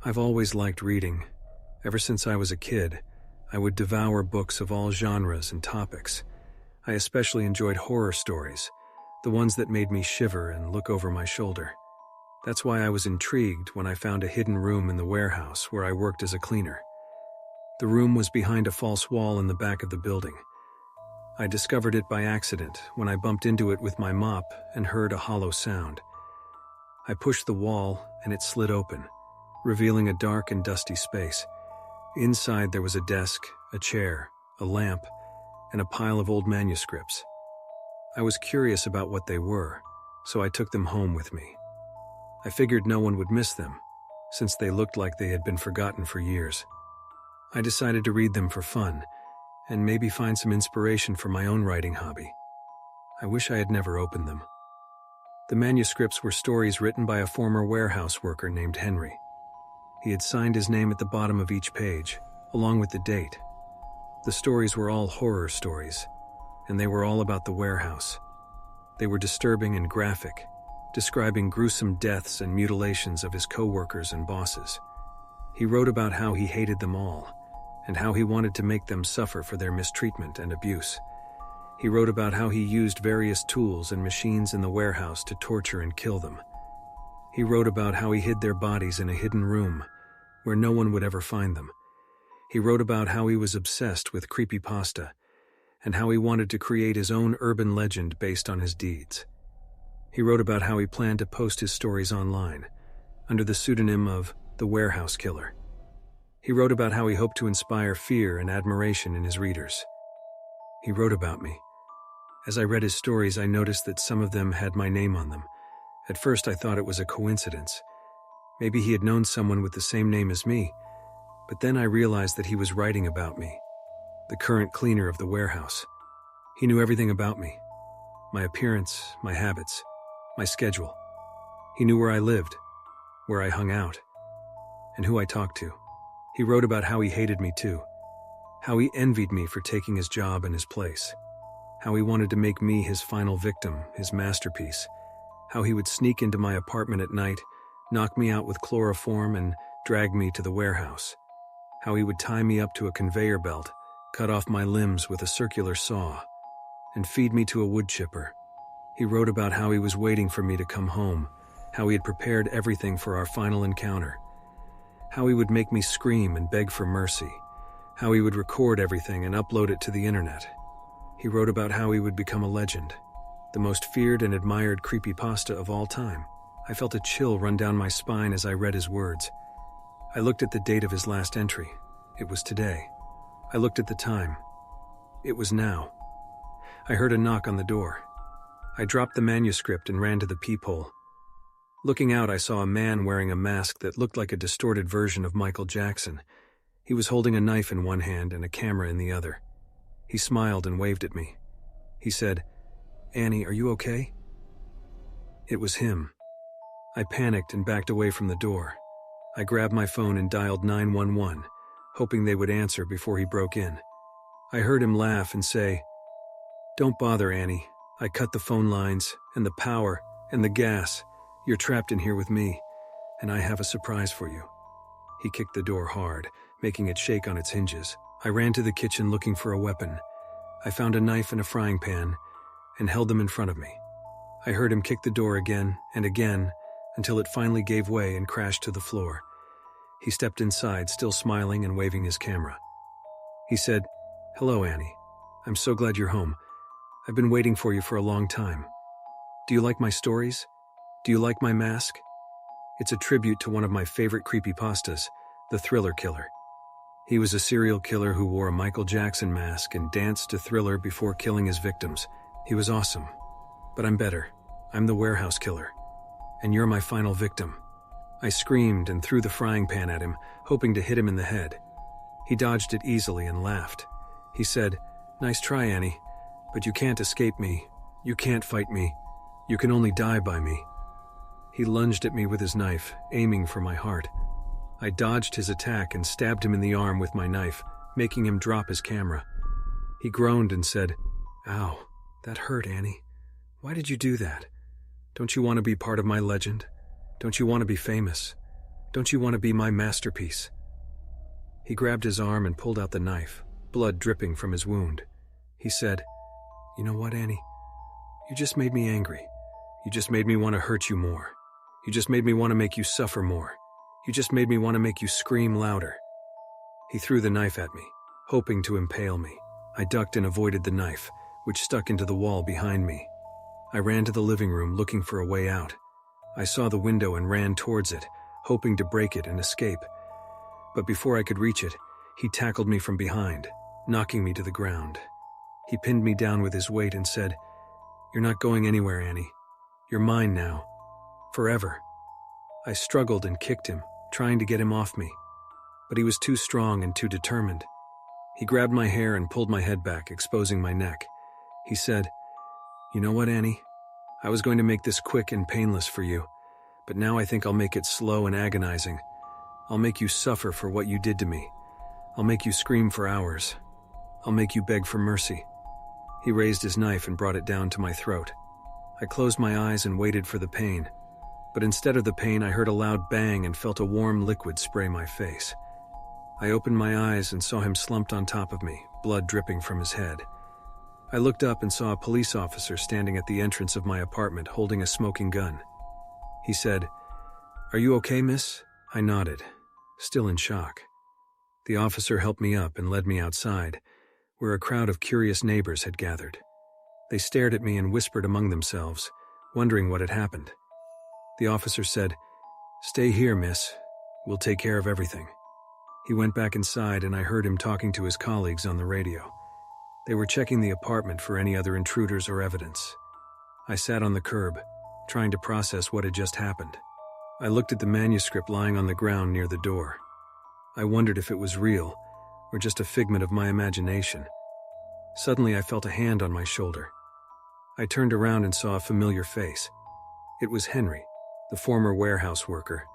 I've always liked reading. Ever since I was a kid, I would devour books of all genres and topics. I especially enjoyed horror stories, the ones that made me shiver and look over my shoulder. That's why I was intrigued when I found a hidden room in the warehouse where I worked as a cleaner. The room was behind a false wall in the back of the building. I discovered it by accident when I bumped into it with my mop and heard a hollow sound. I pushed the wall and it slid open, revealing a dark and dusty space. Inside there was a desk, a chair, a lamp, and a pile of old manuscripts. I was curious about what they were, so I took them home with me. I figured no one would miss them, since they looked like they had been forgotten for years. I decided to read them for fun, and maybe find some inspiration for my own writing hobby. I wish I had never opened them. The manuscripts were stories written by a former warehouse worker named Henry. He had signed his name at the bottom of each page, along with the date. The stories were all horror stories, and they were all about the warehouse. They were disturbing and graphic, describing gruesome deaths and mutilations of his co-workers and bosses. He wrote about how he hated them all, and how he wanted to make them suffer for their mistreatment and abuse. He wrote about how he used various tools and machines in the warehouse to torture and kill them. He wrote about how he hid their bodies in a hidden room, where no one would ever find them. He wrote about how he was obsessed with Creepypasta, and how he wanted to create his own urban legend based on his deeds. He wrote about how he planned to post his stories online, under the pseudonym of the Warehouse Killer. He wrote about how he hoped to inspire fear and admiration in his readers. He wrote about me. As I read his stories, I noticed that some of them had my name on them. At first, I thought it was a coincidence. Maybe he had known someone with the same name as me, but then I realized that he was writing about me, the current cleaner of the warehouse. He knew everything about me, my appearance, my habits, my schedule. He knew where I lived, where I hung out, and who I talked to. He wrote about how he hated me too, how he envied me for taking his job and his place, how he wanted to make me his final victim, his masterpiece, how he would sneak into my apartment at night, knock me out with chloroform, and drag me to the warehouse, how he would tie me up to a conveyor belt, cut off my limbs with a circular saw, and feed me to a wood chipper. He wrote about how he was waiting for me to come home, how he had prepared everything for our final encounter, how he would make me scream and beg for mercy, how he would record everything and upload it to the internet. He wrote about how he would become a legend, the most feared and admired creepypasta of all time. I felt a chill run down my spine as I read his words. I looked at the date of his last entry. It was today. I looked at the time. It was now. I heard a knock on the door. I dropped the manuscript and ran to the peephole. Looking out, I saw a man wearing a mask that looked like a distorted version of Michael Jackson. He was holding a knife in one hand and a camera in the other. He smiled and waved at me. He said, "Annie, are you okay?" It was him. I panicked and backed away from the door. I grabbed my phone and dialed 911, hoping they would answer before he broke in. I heard him laugh and say, "Don't bother, Annie. I cut the phone lines, and the power, and the gas. You're trapped in here with me, and I have a surprise for you." He kicked the door hard, making it shake on its hinges. I ran to the kitchen looking for a weapon. I found a knife and a frying pan, and held them in front of me. I heard him kick the door again and again, until it finally gave way and crashed to the floor. He stepped inside, still smiling and waving his camera. He said, "Hello, Annie. I'm so glad you're home. I've been waiting for you for a long time. Do you like my stories? Do you like my mask? It's a tribute to one of my favorite creepypastas, the Thriller Killer. He was a serial killer who wore a Michael Jackson mask and danced to Thriller before killing his victims. He was awesome. But I'm better. I'm the Warehouse Killer. And you're my final victim." I screamed and threw the frying pan at him, hoping to hit him in the head. He dodged it easily and laughed. He said, "Nice try, Annie, but you can't escape me. You can't fight me. You can only die by me." He lunged at me with his knife, aiming for my heart. I dodged his attack and stabbed him in the arm with my knife, making him drop his camera. He groaned and said, "Ow, that hurt, Annie. Why did you do that? Don't you want to be part of my legend? Don't you want to be famous? Don't you want to be my masterpiece?" He grabbed his arm and pulled out the knife, blood dripping from his wound. He said, "You know what, Annie? You just made me angry. You just made me want to hurt you more. You just made me want to make you suffer more. You just made me want to make you scream louder." He threw the knife at me, hoping to impale me. I ducked and avoided the knife, which stuck into the wall behind me. I ran to the living room looking for a way out. I saw the window and ran towards it, hoping to break it and escape. But before I could reach it, he tackled me from behind, knocking me to the ground. He pinned me down with his weight and said, "You're not going anywhere, Annie. You're mine now. Forever." I struggled and kicked him, trying to get him off me. But he was too strong and too determined. He grabbed my hair and pulled my head back, exposing my neck. He said, "You know what, Annie? I was going to make this quick and painless for you, but now I think I'll make it slow and agonizing. I'll make you suffer for what you did to me. I'll make you scream for hours. I'll make you beg for mercy." He raised his knife and brought it down to my throat. I closed my eyes and waited for the pain. But instead of the pain, I heard a loud bang and felt a warm liquid spray my face. I opened my eyes and saw him slumped on top of me, blood dripping from his head. I looked up and saw a police officer standing at the entrance of my apartment holding a smoking gun. He said, "Are you okay, miss?" I nodded, still in shock. The officer helped me up and led me outside, where a crowd of curious neighbors had gathered. They stared at me and whispered among themselves, wondering what had happened. The officer said, "Stay here, miss. We'll take care of everything." He went back inside and I heard him talking to his colleagues on the radio. They were checking the apartment for any other intruders or evidence. I sat on the curb, trying to process what had just happened. I looked at the manuscript lying on the ground near the door. I wondered if it was real or just a figment of my imagination. Suddenly I felt a hand on my shoulder. I turned around and saw a familiar face. It was Henry, the former warehouse worker,